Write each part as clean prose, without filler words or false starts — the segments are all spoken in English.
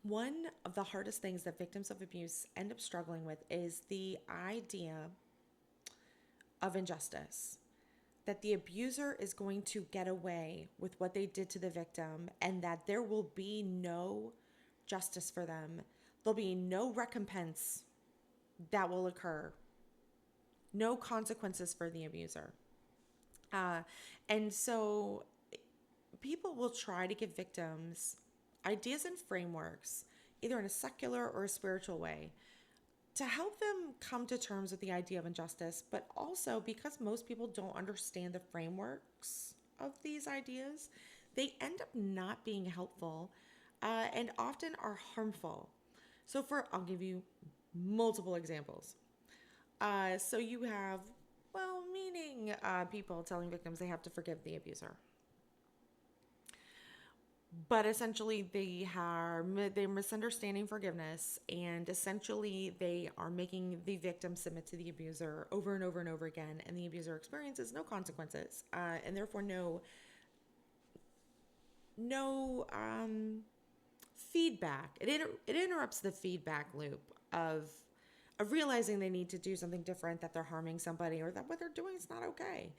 One of the hardest things that victims of abuse end up struggling with is the idea of injustice. That the abuser is going to get away with what they did to the victim and that there will be no justice for them. There'll be no recompense that will occur, no consequences for the abuser. Uh, and so people will try to give victims ideas and frameworks, either in a secular or a spiritual way, to help them come to terms with the idea of injustice, but also because most people don't understand the frameworks of these ideas, they end up not being helpful and often are harmful. I'll give you multiple examples. So you have well-meaning people telling victims they have to forgive the abuser, but essentially they're misunderstanding forgiveness, and essentially they are making the victim submit to the abuser over and over and over again, and the abuser experiences no consequences, and therefore no feedback. It interrupts the feedback loop of realizing they need to do something different, that they're harming somebody, or that what they're doing is not okay.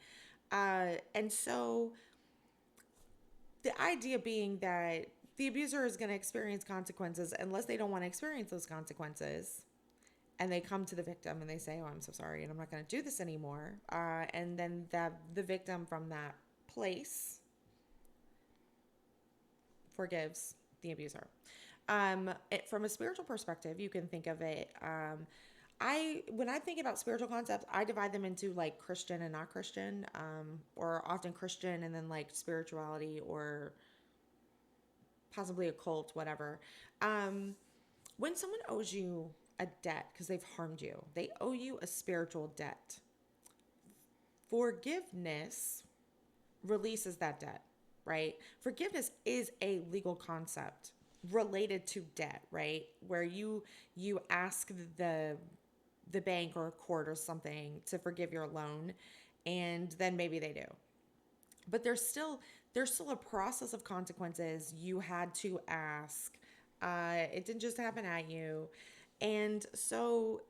And so the idea being that the abuser is going to experience consequences unless they don't want to experience those consequences. And they come to the victim and they say, "Oh, I'm so sorry, and I'm not going to do this anymore." And then the victim from that place forgives the abuser. From a spiritual perspective, you can think of it. When I think about spiritual concepts, I divide them into like Christian and not Christian, or often Christian and then like spirituality or possibly a cult, whatever. When someone owes you a debt because they've harmed you, they owe you a spiritual debt. Forgiveness releases that debt, right? Forgiveness is a legal concept related to debt, right? Where you ask the bank or a court or something to forgive your loan, and then maybe they do. But there's still a process of consequences you had to ask. It didn't just happen at you. And so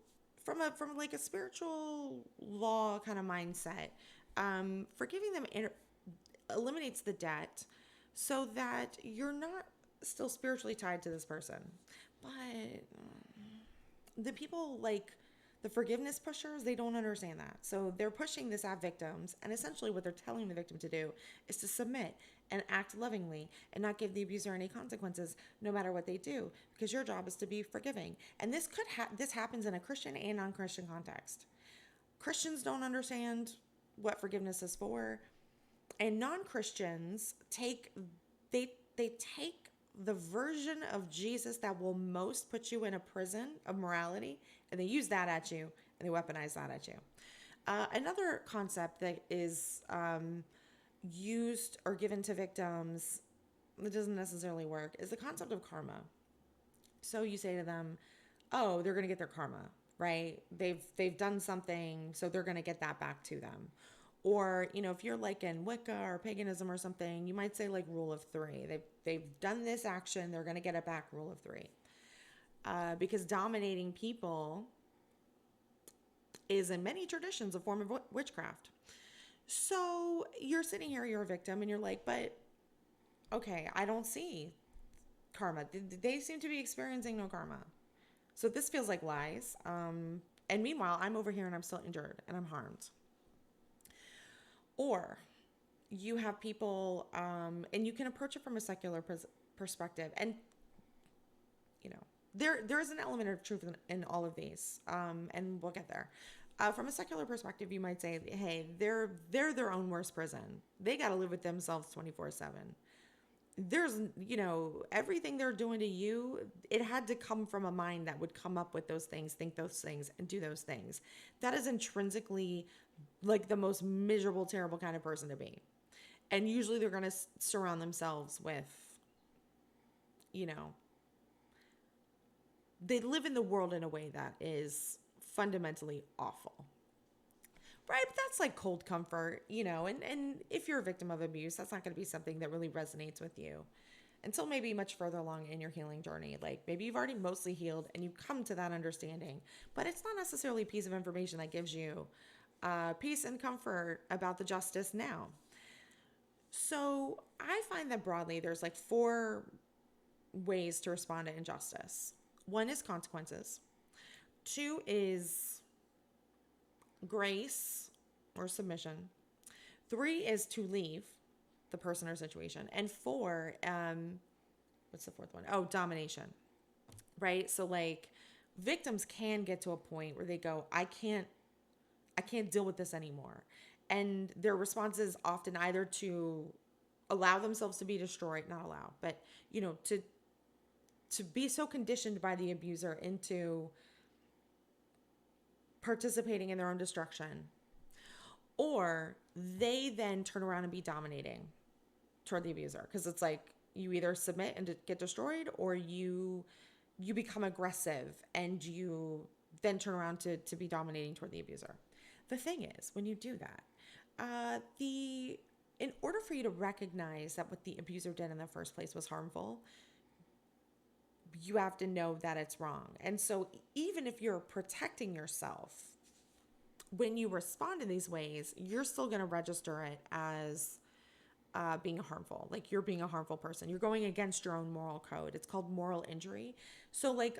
from like a spiritual law kind of mindset, forgiving them eliminates the debt so that you're not still spiritually tied to this person. But the people like the forgiveness pushers, they don't understand that. So they're pushing this at victims, and essentially what they're telling the victim to do is to submit and act lovingly and not give the abuser any consequences no matter what they do, because your job is to be forgiving. And this happens in a Christian and non-Christian context. Christians don't understand what forgiveness is for, and non-Christians they take the version of Jesus that will most put you in a prison of morality, and they use that at you, and they weaponize that at you. Another concept that is used or given to victims that doesn't necessarily work is the concept of karma. So you say to them, "Oh, they're going to get their karma, right? They've done something, so they're going to get that back to them." Or, if you're like in Wicca or paganism or something, you might say like rule of three. They've done this action, they're going to get it back, rule of three. Because dominating people is in many traditions a form of witchcraft. So you're sitting here, you're a victim, and you're like, but okay, I don't see karma. They seem to be experiencing no karma. So this feels like lies. And meanwhile, I'm over here and I'm still injured and I'm harmed. Or you have people, and you can approach it from a secular perspective. And, there is an element of truth in all of these, and we'll get there. From a secular perspective, you might say, hey, they're their own worst prison. They got to live with themselves 24/7. There's, everything they're doing to you, it had to come from a mind that would come up with those things, think those things, and do those things. That is intrinsically like the most miserable, terrible kind of person to be. And usually they're going to surround themselves with, you know, they live in the world in a way that is fundamentally awful. Right? But that's like cold comfort, and if you're a victim of abuse, that's not going to be something that really resonates with you. until maybe much further along in your healing journey. Like maybe you've already mostly healed and you come to that understanding, but it's not necessarily a piece of information that gives you peace and comfort about the justice now. So I find that broadly there's like four ways to respond to injustice. One is consequences. Two is grace or submission. Three is to leave the person or situation. And four, what's the fourth one? Oh, domination, right? So like victims can get to a point where they go, I can't deal with this anymore. And their response is often either to allow themselves to be destroyed, not allow, but to be so conditioned by the abuser into participating in their own destruction, or they then turn around and be dominating toward the abuser, because it's like you either submit and get destroyed, or you become aggressive and you then turn around to be dominating toward the abuser. The thing is, when you do that, in order for you to recognize that what the abuser did in the first place was harmful, you have to know that it's wrong. And so even if you're protecting yourself, when you respond in these ways, you're still going to register it as being harmful. Like you're being a harmful person. You're going against your own moral code. It's called moral injury. So like,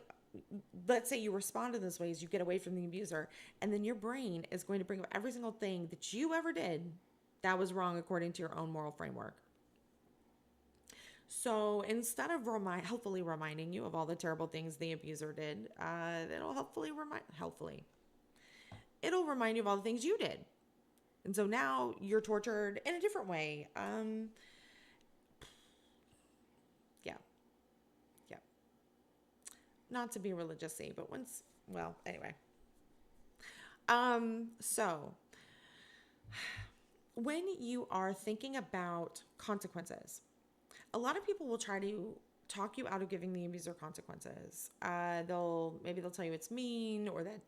let's say you respond in those ways, you get away from the abuser, and then your brain is going to bring up every single thing that you ever did that was wrong according to your own moral framework. So instead of helpfully reminding you of all the terrible things the abuser did, it'll remind you of all the things you did. And so now you're tortured in a different way. Yeah. Not to be religious-y, but anyway. So when you are thinking about consequences, a lot of people will try to talk you out of giving the abuser consequences. They'll tell you it's mean, or that,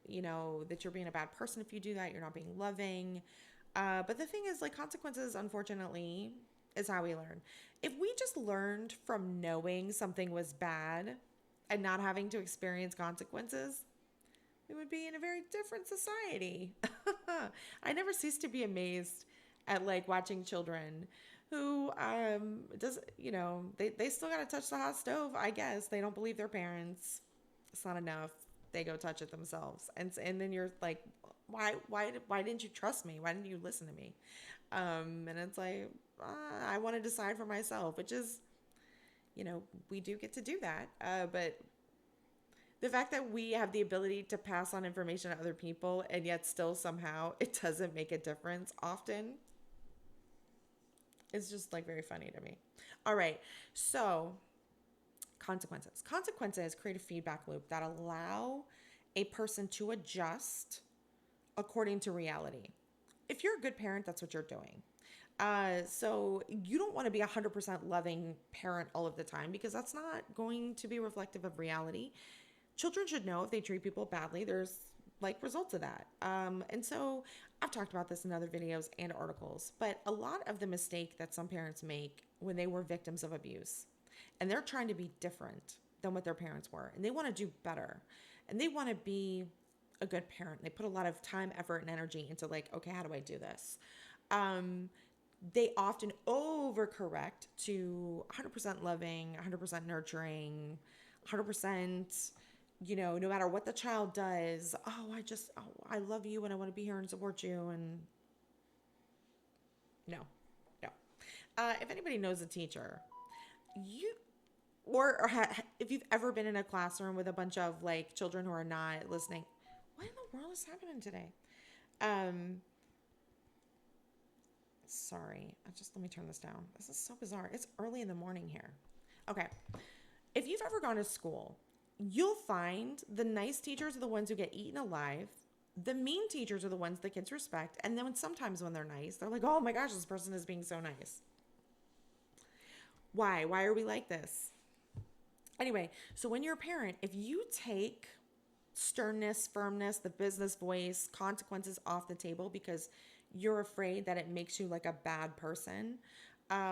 that you're being a bad person if you do that, you're not being loving. But the thing is, like, consequences, unfortunately, is how we learn. If we just learned from knowing something was bad and not having to experience consequences, we would be in a very different society. I never cease to be amazed at like watching children who they still got to touch the hot stove. I guess they don't believe their parents. It's not enough. They go touch it themselves. And then you're like, why didn't you trust me? Why didn't you listen to me? And it's like, I want to decide for myself, which is, we do get to do that. But the fact that we have the ability to pass on information to other people, and yet still somehow it doesn't make a difference often, it's just like very funny to me. All right. So consequences. Consequences create a feedback loop that allow a person to adjust according to reality. If you're a good parent, that's what you're doing. So you don't want to be 100% loving parent all of the time, because that's not going to be reflective of reality. Children should know if they treat people badly, there's like results of that. And so I've talked about this in other videos and articles, but a lot of the mistake that some parents make when they were victims of abuse, and they're trying to be different than what their parents were, and they want to do better, and they want to be a good parent. They put a lot of time, effort, and energy into like, okay, how do I do this? They often overcorrect to 100% loving, 100% nurturing, 100%, no matter what the child does, I love you and I want to be here and support you. And no. If anybody knows a teacher, if you've ever been in a classroom with a bunch of like children who are not listening, what in the world is happening today? Sorry, let me turn this down. This is so bizarre. It's early in the morning here. Okay. If you've ever gone to school, you'll find the nice teachers are the ones who get eaten alive. The mean teachers are the ones the kids respect. And then sometimes when they're nice, they're like, oh my gosh, this person is being so nice. Why? Why are we like this? Anyway, so when you're a parent, if you take sternness, firmness, the business voice, consequences off the table because you're afraid that it makes you like a bad person,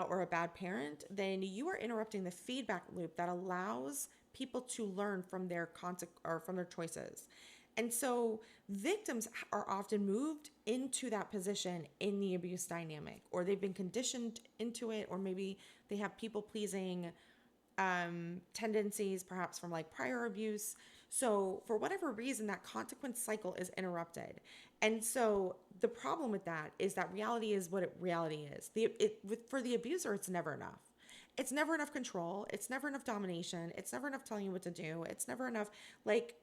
or a bad parent, then you are interrupting the feedback loop that allows people to learn from their or from their choices. And so victims are often moved into that position in the abuse dynamic, or they've been conditioned into it, or maybe they have people pleasing tendencies, perhaps from like prior abuse. So, for whatever reason, that consequence cycle is interrupted. And so, the problem with that is that reality is what reality is. For the abuser, it's never enough. It's never enough control. It's never enough domination. It's never enough telling you what to do. It's never enough. Like,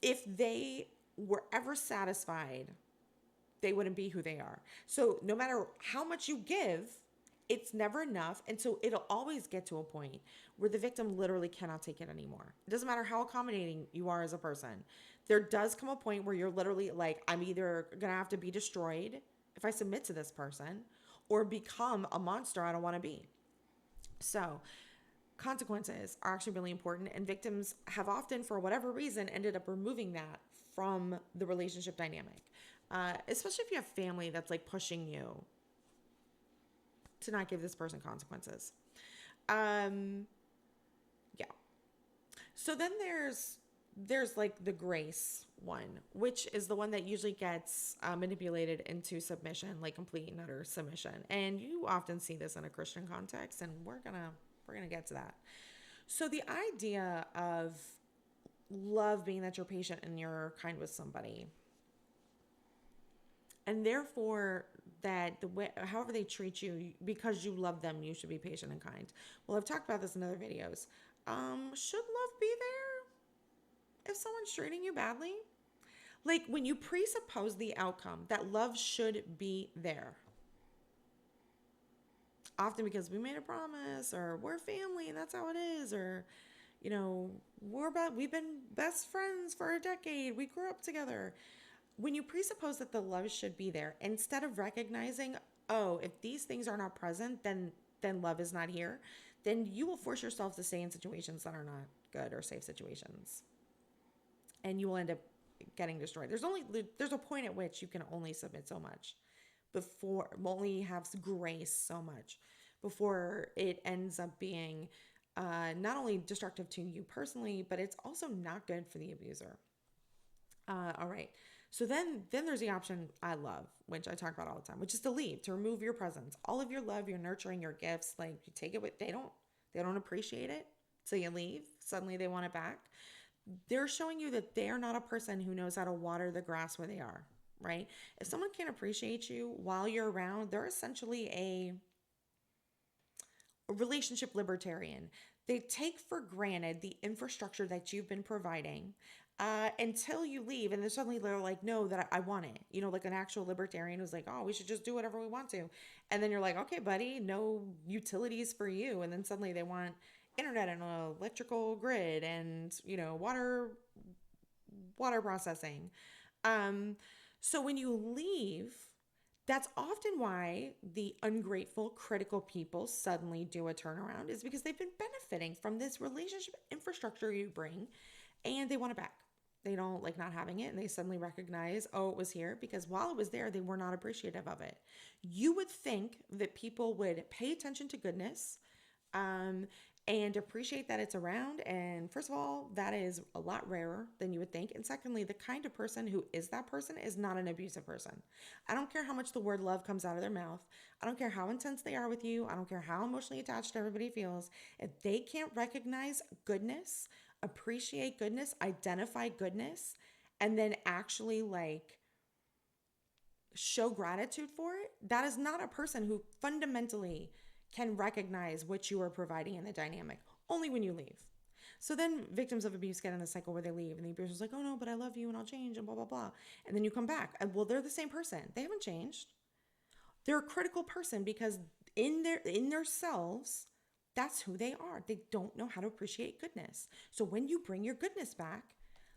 if they were ever satisfied, they wouldn't be who they are. So, no matter how much you give, it's never enough. And so it'll always get to a point where the victim literally cannot take it anymore. It doesn't matter how accommodating you are as a person. There does come a point where you're literally like, I'm either going to have to be destroyed if I submit to this person or become a monster I don't want to be. So consequences are actually really important. And victims have often, for whatever reason, ended up removing that from the relationship dynamic. Especially if you have family that's like pushing you to not give this person consequences. Yeah. So then there's like the grace one, which is the one that usually gets manipulated into submission, like complete and utter submission. And you often see this in a Christian context, and we're gonna get to that. So the idea of love being that you're patient and you're kind with somebody, and therefore that the way, however they treat you, because you love them, you should be patient and kind. Well, I've talked about this in other videos. Should love be there if someone's treating you badly? Like when you presuppose the outcome that love should be there, often because we made a promise, or we're family and that's how it is, or we've been best friends for a decade, we grew up together. When you presuppose that the love should be there, instead of recognizing, oh, if these things are not present, then love is not here, then you will force yourself to stay in situations that are not good or safe situations. And you will end up getting destroyed. There's a point at which you can only submit so much only have grace so much before it ends up being not only destructive to you personally, but it's also not good for the abuser. All right. So then there's the option I love, which I talk about all the time, which is to leave, to remove your presence, all of your love, your nurturing, your gifts. Like you take it with, they don't appreciate it. So you leave. Suddenly they want it back. They're showing you that they are not a person who knows how to water the grass where they are, right? If someone can't appreciate you while you're around, they're essentially a relationship libertarian. They take for granted the infrastructure that you've been providing until you leave, and then suddenly they're like, no, that I want it. Like an actual libertarian who's like, oh, we should just do whatever we want to. And then you're like, okay, buddy, no utilities for you. And then suddenly they want internet and an electrical grid and, water processing. So when you leave, that's often why the ungrateful, critical people suddenly do a turnaround, is because they've been benefiting from this relationship infrastructure you bring, and they want it back. They don't like not having it, and they suddenly recognize, oh, it was here, because while it was there, they were not appreciative of it. You would think that people would pay attention to goodness, and appreciate that it's around. And first of all, that is a lot rarer than you would think. And secondly, the kind of person who is that person is not an abusive person. I don't care how much the word love comes out of their mouth. I don't care how intense they are with you. I don't care how emotionally attached everybody feels. If they can't recognize goodness, appreciate goodness, identify goodness, and then actually like show gratitude for it, that is not a person who fundamentally can recognize what you are providing in the dynamic, only when you leave. So then victims of abuse get in the cycle where they leave, and the abuser's like, oh no, but I love you and I'll change and blah, blah, blah. And then you come back. And well, they're the same person. They haven't changed. They're a critical person because in their selves, that's who they are. They don't know how to appreciate goodness. So when you bring your goodness back,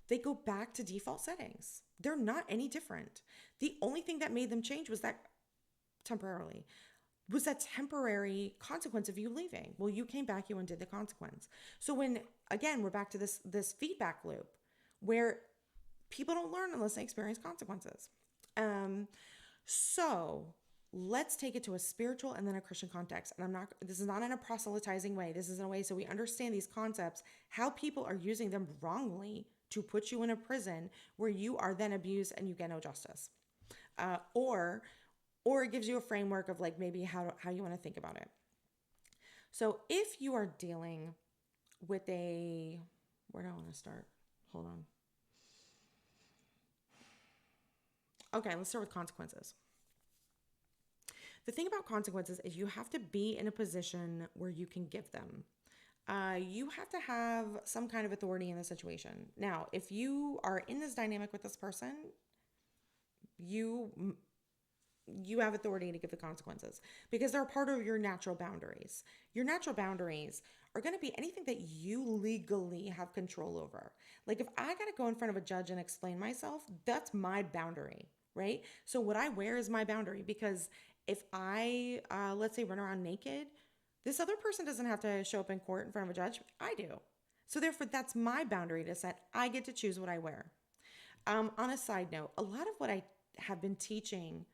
they go back to default settings. They're not any different. The only thing that made them change was that temporary consequence of you leaving. Well, you came back, you undid the consequence. So when, again, we're back to this feedback loop where people don't learn unless they experience consequences. So let's take it to a spiritual and then a Christian context. And this is not in a proselytizing way. This is in a way so we understand these concepts, how people are using them wrongly to put you in a prison where you are then abused and you get no justice. Or it gives you a framework of like maybe how you want to think about it. So if you are dealing with where do I want to start? Hold on. Okay, let's start with consequences. The thing about consequences is you have to be in a position where you can give them. You have to have some kind of authority in the situation. Now, if you are in this dynamic with this person, you have authority to give the consequences because they're part of your natural boundaries. Your natural boundaries are going to be anything that you legally have control over. Like if I got to go in front of a judge and explain myself, that's my boundary, right? So what I wear is my boundary because if I, let's say, run around naked, this other person doesn't have to show up in court in front of a judge. I do. So therefore, that's my boundary to set. I get to choose what I wear. On a side note, a lot of what I have been teaching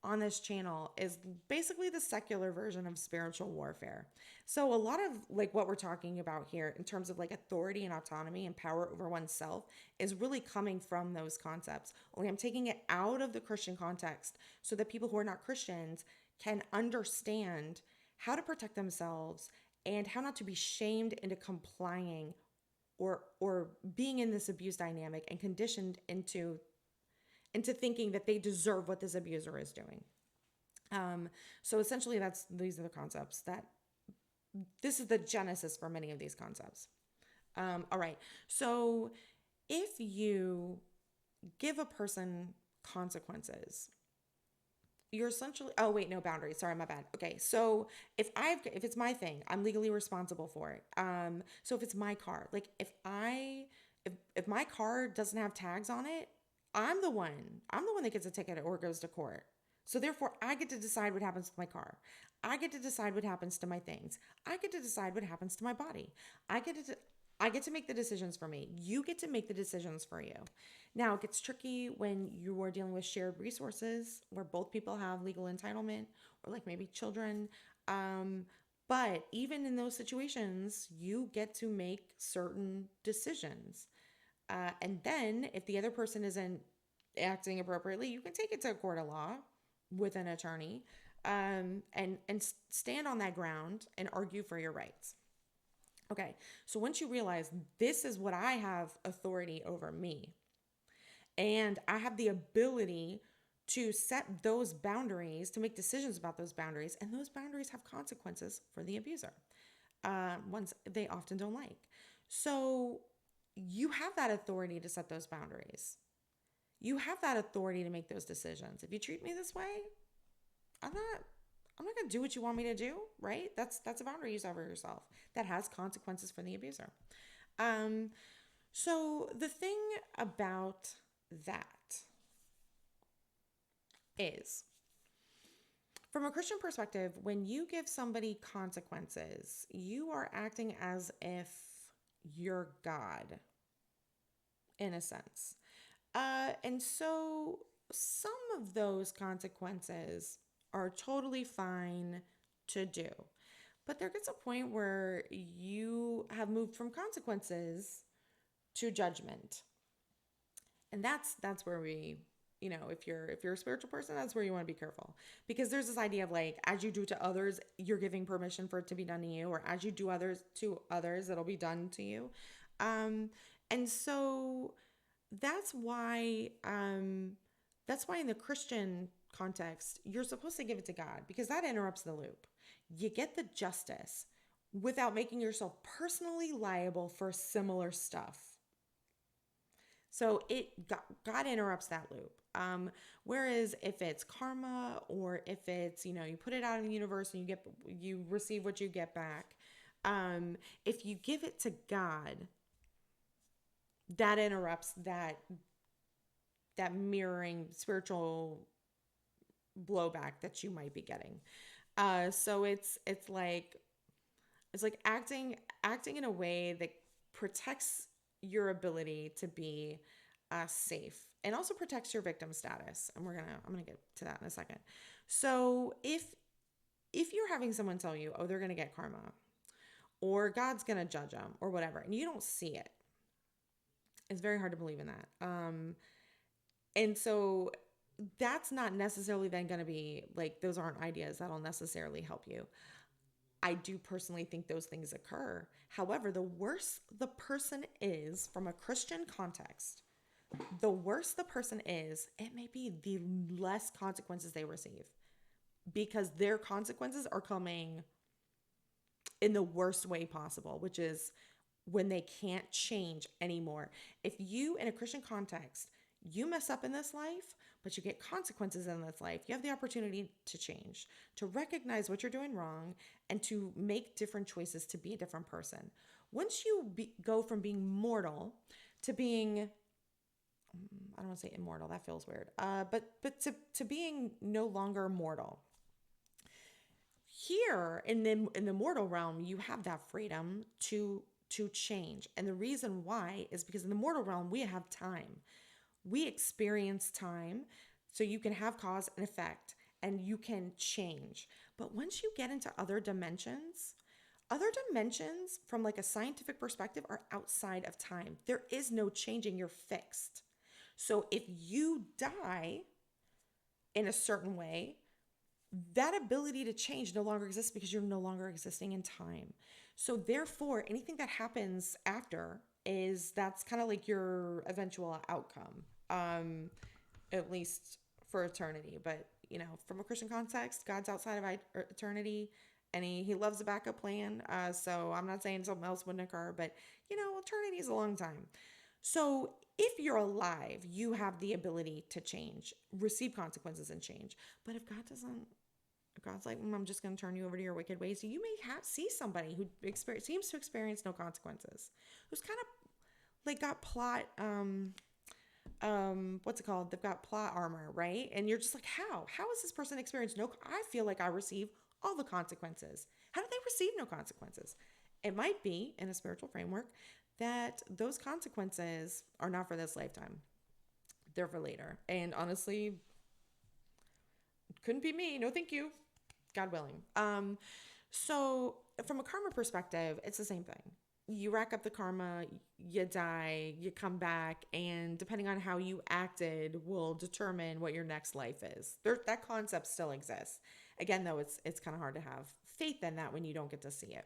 on this channel is basically the secular version of spiritual warfare. So a lot of like what we're talking about here in terms of like authority and autonomy and power over oneself is really coming from those concepts. Only I'm taking it out of the Christian context so that people who are not Christians can understand how to protect themselves and how not to be shamed into complying or being in this abuse dynamic and conditioned into thinking that they deserve what this abuser is doing. So essentially these are the concepts this is the genesis for many of these concepts. All right. So if you give a person consequences, you're essentially, oh wait, no boundaries. Sorry, my bad. Okay. So if it's my thing, I'm legally responsible for it. So if it's my car, like if my car doesn't have tags on it, I'm the one that gets a ticket or goes to court. So therefore, I get to decide what happens to my car. I get to decide what happens to my things. I get to decide what happens to my body. I get to make the decisions for me. You get to make the decisions for you. Now, it gets tricky when you are dealing with shared resources where both people have legal entitlement or like maybe children. But even in those situations, you get to make certain decisions. And then if the other person isn't acting appropriately, you can take it to a court of law with an attorney and stand on that ground and argue for your rights. Okay, so once you realize this is what I have authority over me, and I have the ability to set those boundaries, to make decisions about those boundaries, and those boundaries have consequences for the abuser, ones they often don't like. So you have that authority to set those boundaries. You have that authority to make those decisions. If you treat me this way, I'm not going to do what you want me to do, right? That's a boundary you set for yourself that has consequences for the abuser. So the thing about that is, from a Christian perspective, when you give somebody consequences, you are acting as if you're God, in a sense. And so some of those consequences are totally fine to do. But there gets a point where you have moved from consequences to judgment. And that's where we, if you're a spiritual person, that's where you want to be careful. Because there's this idea of like, as you do to others, you're giving permission for it to be done to you, or as you do to others, it'll be done to you. And so that's why in the Christian context, you're supposed to give it to God because that interrupts the loop. You get the justice without making yourself personally liable for similar stuff. So God interrupts that loop. Whereas if it's karma or if it's, you put it out in the universe and you receive what you get back. If you give it to God, that interrupts that mirroring spiritual blowback that you might be getting. So it's like acting in a way that protects your ability to be safe and also protects your victim status. And I'm gonna get to that in a second. So if you're having someone tell you, oh, they're going to get karma or God's going to judge them or whatever, and you don't see it, it's very hard to believe in that. And so that's not necessarily then going to be like, those aren't ideas that'll necessarily help you. I do personally think those things occur. However, the worse the person is from a Christian context, the worse the person is, it may be the less consequences they receive because their consequences are coming in the worst way possible, which is when they can't change anymore. If you, in a Christian context, you mess up in this life, but you get consequences in this life, you have the opportunity to change, to recognize what you're doing wrong, and to make different choices to be a different person. Once you go from being mortal to being, I don't want to say immortal, that feels weird, but to being no longer mortal. Here in the mortal realm, you have that freedom to change. And the reason why is because in the mortal realm, we have time. We experience time, so you can have cause and effect and you can change. But once you get into other dimensions from like a scientific perspective are outside of time. There is no changing, you're fixed. So if you die in a certain way, that ability to change no longer exists because you're no longer existing in time. So therefore, anything that happens after is that's kind of like your eventual outcome, at least for eternity. But from a Christian context, God's outside of eternity, and he loves a backup plan. So I'm not saying something else wouldn't occur, but eternity is a long time. So if you're alive, you have the ability to change, receive consequences, and change. But if God doesn't, God's like, I'm just going to turn you over to your wicked ways. So you may see somebody who seems to experience no consequences, who's kind of like got plot, what's it called? They've got plot armor, right? And you're just like, how has this person experienced no? I feel like I receive all the consequences. How did they receive no consequences? It might be in a spiritual framework that those consequences are not for this lifetime. They're for later. And honestly, couldn't be me. No, thank you. God willing. So from a karma perspective, it's the same thing. You rack up the karma, you die, you come back, and depending on how you acted will determine what your next life is. That concept still exists. Again, though, it's kind of hard to have faith in that when you don't get to see it.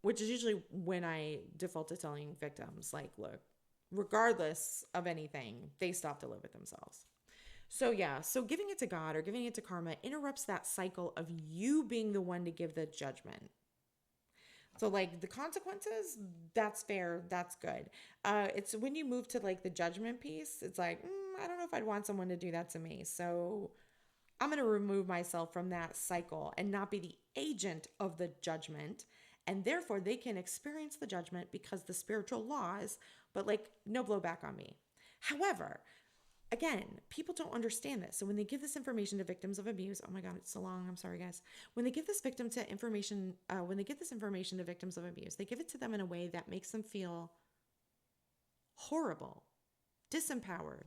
Which is usually when I default to telling victims, like, look, regardless of anything, they stop to live with themselves. So yeah, so giving it to God or giving it to karma interrupts that cycle of you being the one to give the judgment. So like the consequences, that's fair, that's good. It's when you move to like the judgment piece, it's like, I don't know if I'd want someone to do that to me. So I'm going to remove myself from that cycle and not be the agent of the judgment. And therefore they can experience the judgment because the spiritual laws, but like no blowback on me. However, again, people don't understand this. So when they give this information to victims of abuse, oh my God, it's so long. I'm sorry, guys. When they give this when they give this information to victims of abuse, they give it to them in a way that makes them feel horrible, disempowered,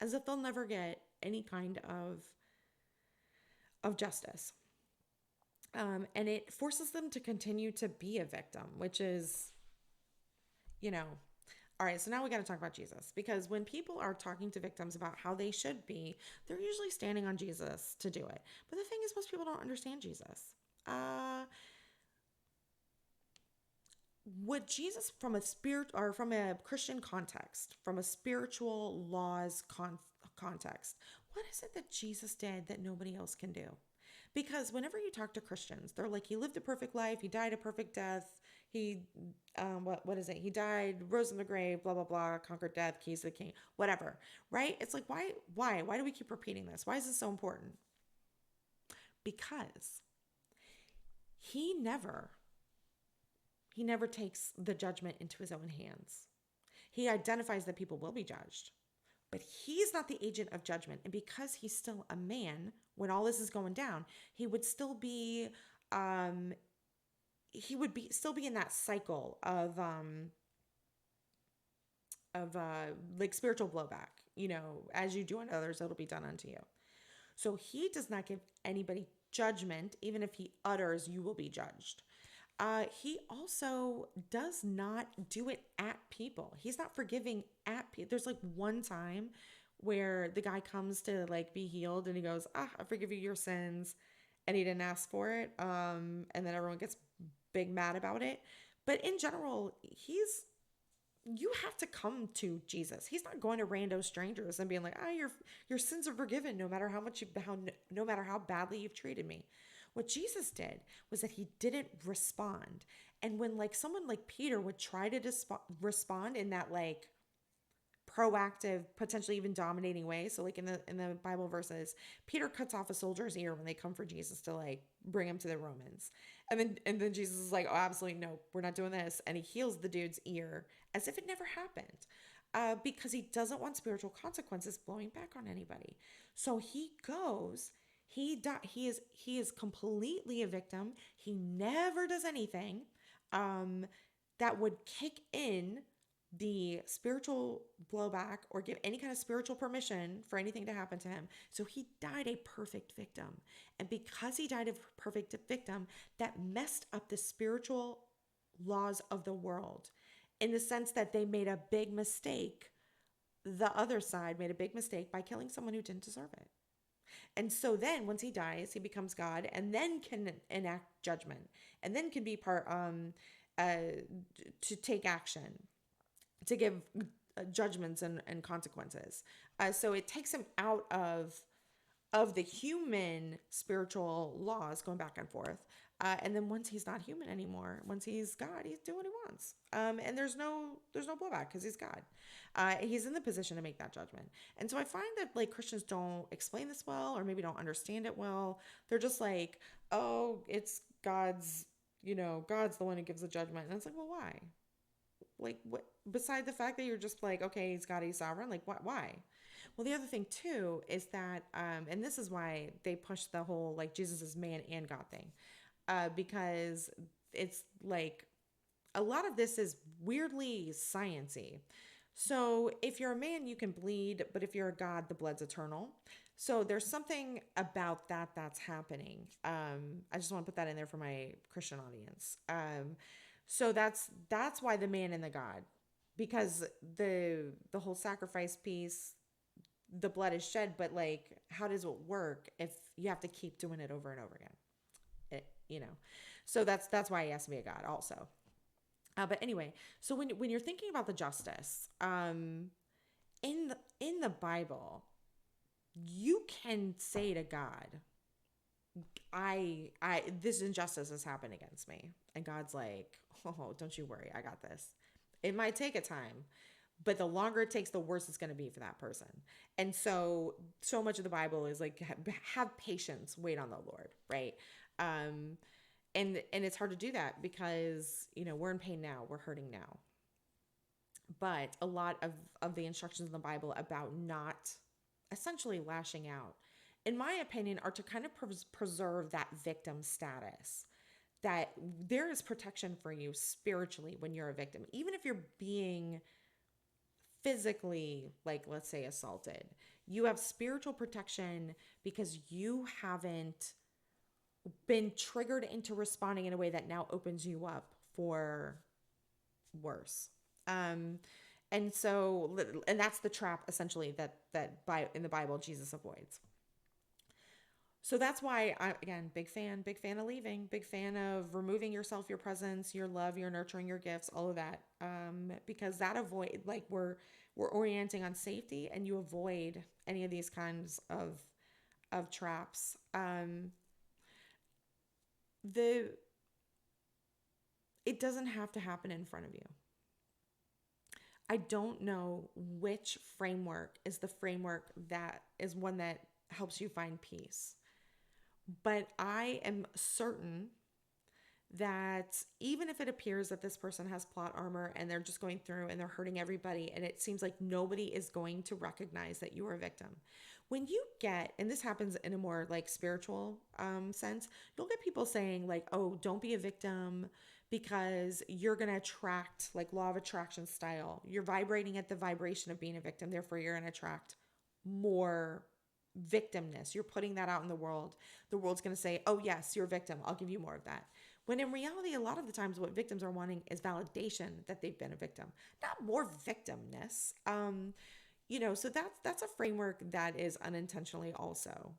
as if they'll never get any kind of justice. And it forces them to continue to be a victim, which is, all right, so now we got to talk about Jesus, because when people are talking to victims about how they should be, they're usually standing on Jesus to do it. But the thing is, most people don't understand Jesus. Would Jesus, from a spirit or from a Christian context, from a spiritual laws context, what is it that Jesus did that nobody else can do? Because whenever you talk to Christians, they're like, he lived a perfect life, he died a perfect death, he, what is it? He died, rose from the grave, blah, blah, blah, conquered death, keys to the king, whatever, right? It's like, why do we keep repeating this? Why is this so important? Because he never takes the judgment into his own hands. He identifies that people will be judged, but he's not the agent of judgment. And because he's still a man, when all this is going down, he would still be, still be in that cycle of like spiritual blowback. As you do unto others, it'll be done unto you. So he does not give anybody judgment, even if he utters, you will be judged. He also does not do it at people. He's not forgiving at people. There's like one time where the guy comes to like be healed and he goes, I forgive you your sins. And he didn't ask for it. And then everyone gets big mad about it. But in general, you have to come to Jesus. He's not going to rando strangers and being like, your sins are forgiven no matter no matter how badly you've treated me. What Jesus did was that he didn't respond. And when like someone like Peter would try to respond in that like proactive, potentially even dominating way. So like in the Bible verses, Peter cuts off a soldier's ear when they come for Jesus to like bring him to the Romans. And then Jesus is like, oh, absolutely no, we're not doing this. And he heals the dude's ear as if it never happened. Because he doesn't want spiritual consequences blowing back on anybody. So he goes, he is completely a victim. He never does anything that would kick in the spiritual blowback or give any kind of spiritual permission for anything to happen to him. So he died a perfect victim. And because he died a perfect victim, that messed up the spiritual laws of the world in the sense that they made a big mistake. The other side made a big mistake by killing someone who didn't deserve it. And so then once he dies, he becomes God and then can enact judgment and then can be to take action, to give judgments and consequences. So it takes him out of the human spiritual laws going back and forth. And then once he's not human anymore, once he's God, he's doing what he wants. And there's no blowback because he's God. He's in the position to make that judgment. And so I find that like Christians don't explain this well, or maybe don't understand it well. They're just like, oh, it's God's, God's the one who gives the judgment. And it's like, well, why? Like, what? Beside the fact that you're just like, okay, he's God, he's sovereign. Like, what? Why? Well, the other thing too is that, and this is why they push the whole like Jesus is man and God thing, because it's like a lot of this is weirdly sciency. So if you're a man, you can bleed, but if you're a God, the blood's eternal. So there's something about that that's happening. I just want to put that in there for my Christian audience. So that's why the man and the God, because the whole sacrifice piece, the blood is shed, but like, how does it work if you have to keep doing it over and over again? So that's why he has to be a God also. But anyway, so when you're thinking about the justice, in the Bible, you can say to God, I this injustice has happened against me, and God's like, oh, don't you worry, I got this. It might take a time, but the longer it takes, the worse it's going to be for that person. And so much of the Bible is like, have patience, wait on the Lord, right? And it's hard to do that because we're in pain now, we're hurting now. But a lot of the instructions in the Bible about not essentially lashing out, in my opinion, are to kind of preserve that victim status. That there is protection for you spiritually when you're a victim, even if you're being physically, like, let's say, assaulted. You have spiritual protection because you haven't been triggered into responding in a way that now opens you up for worse. And that's the trap essentially that in the Bible Jesus avoids. So that's why again, big fan of leaving, big fan of removing yourself, your presence, your love, your nurturing, your gifts, all of that. Because that avoid, like, we're orienting on safety, and you avoid any of these kinds of traps. It doesn't have to happen in front of you. I don't know which framework is the framework that is one that helps you find peace. But I am certain that even if it appears that this person has plot armor and they're just going through and they're hurting everybody, and it seems like nobody is going to recognize that you are a victim. When you get, and this happens in a more like spiritual sense, you'll get people saying like, oh, don't be a victim because you're going to attract, like law of attraction style. You're vibrating at the vibration of being a victim. Therefore, you're going to attract more victimness. You're putting that out in the world. The world's going to say, oh, yes, you're a victim. I'll give you more of that. When in reality, a lot of the times what victims are wanting is validation that they've been a victim, not more victimness. So that's a framework that is unintentionally also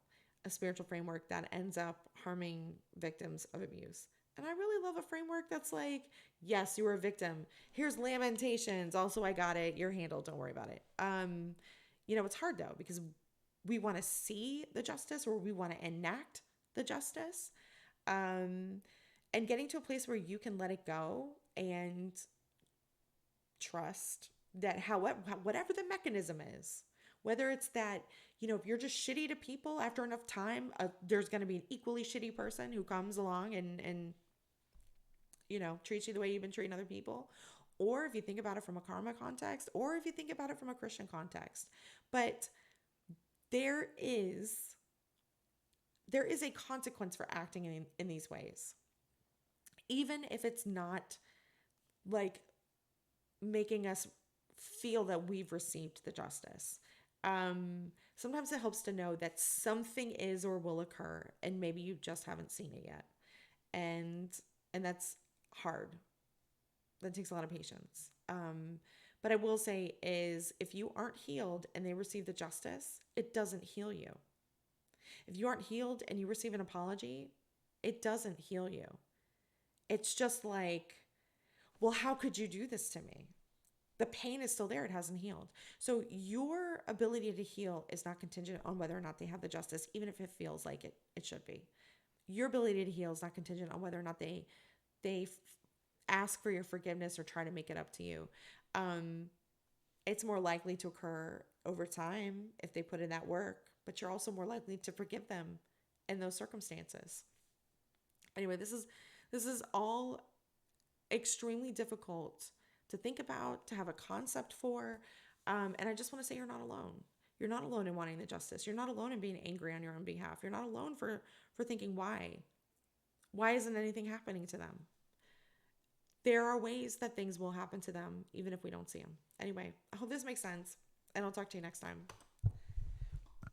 a spiritual framework that ends up harming victims of abuse. And I really love a framework that's like, yes, you were a victim. Here's Lamentations. Also, I got it. You're handled. Don't worry about it. It's hard though, because we want to see the justice, or we want to enact the justice. And getting to a place where you can let it go and trust that whatever the mechanism is, whether it's that, if you're just shitty to people after enough time, there's going to be an equally shitty person who comes along and treats you the way you've been treating other people. Or if you think about it from a karma context, or if you think about it from a Christian context. But there is a consequence for acting in these ways. Even if it's not like making us feel that we've received the justice. Sometimes it helps to know that something is or will occur, and maybe you just haven't seen it yet. And that's hard. That takes a lot of patience. But I will say is, if you aren't healed and they receive the justice, it doesn't heal you. If you aren't healed and you receive an apology, it doesn't heal you. It's just like, well, how could you do this to me? The pain is still there. It hasn't healed. So your ability to heal is not contingent on whether or not they have the justice, even if it feels like it should be. Your ability to heal is not contingent on whether or not they ask for your forgiveness or try to make it up to you. It's more likely to occur over time if they put in that work, but you're also more likely to forgive them in those circumstances. Anyway, this is all extremely difficult to think about, to have a concept for. And I just want to say you're not alone. You're not alone in wanting the justice. You're not alone in being angry on your own behalf. You're not alone for thinking, why? Why isn't anything happening to them? There are ways that things will happen to them, even if we don't see them. Anyway, I hope this makes sense, and I'll talk to you next time.